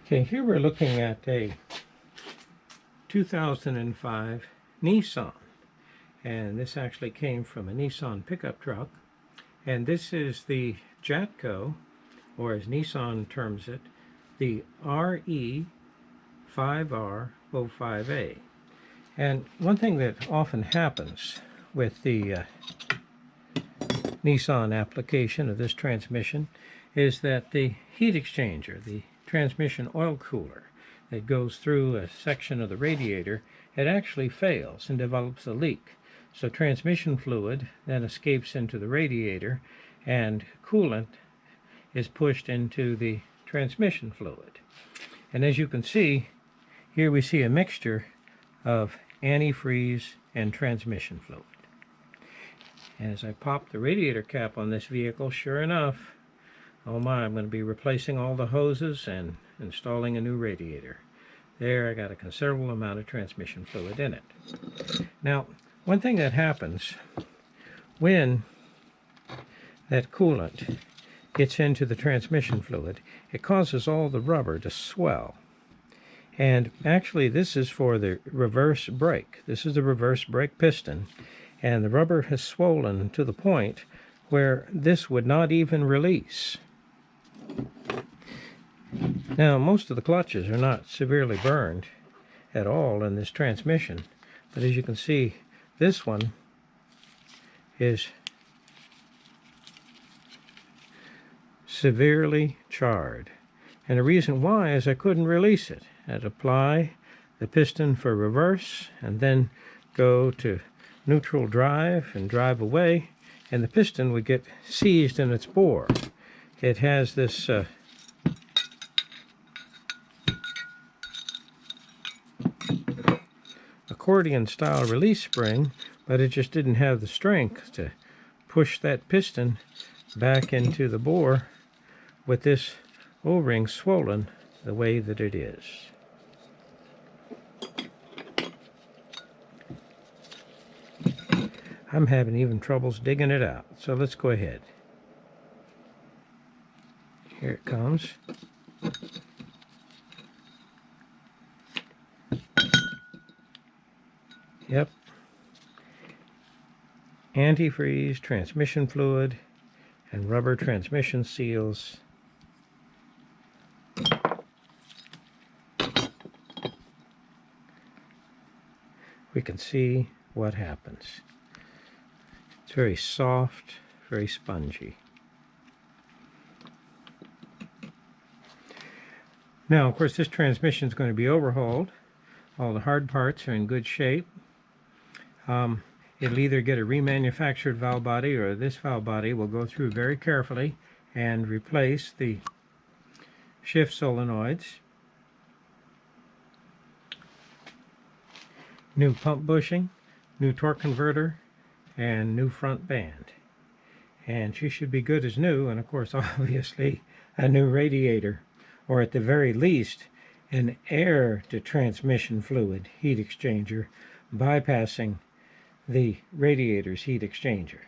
Okay, here we're looking at a 2005 Nissan, and this actually came from a Nissan pickup truck, and this is the Jatco, or as Nissan terms it, the RE5R05A. And one thing that often happens with the Nissan application of this transmission is that the heat exchanger, the transmission oil cooler that goes through a section of the radiator, it actually fails and develops a leak. So transmission fluid then escapes into the radiator and coolant is pushed into the transmission fluid. And as you can see, here we see a mixture of antifreeze and transmission fluid. And as I pop the radiator cap on this vehicle, sure enough, oh my, I'm going to be replacing all the hoses and installing a new radiator. There, I got a considerable amount of transmission fluid in it. Now, one thing that happens when that coolant gets into the transmission fluid, it causes all the rubber to swell. And actually, this is for the reverse brake. This is the reverse brake piston, and the rubber has swollen to the point where this would not even release. Now, most of the clutches are not severely burned at all in this transmission, but as you can see, this one is severely charred. And the reason why is I couldn't release it. I'd apply the piston for reverse and then go to neutral drive and drive away, and the piston would get seized in its bore. It has this accordion style release spring, but it just didn't have the strength to push that piston back into the bore with this O-ring swollen the way that it is. I'm having even troubles digging it out, so let's go ahead. Here it comes. Yep. Antifreeze, transmission fluid, and rubber transmission seals. We can see what happens. It's very soft, very spongy. Now, of course, this transmission is going to be overhauled. All the hard parts are in good shape. It'll either get a remanufactured valve body, or this valve body will go through very carefully and replace the shift solenoids, new pump bushing, new torque converter, and new front band. And she should be good as new, and of course, obviously, a new radiator, or at the very least, an air to transmission fluid heat exchanger bypassing the radiator's heat exchanger.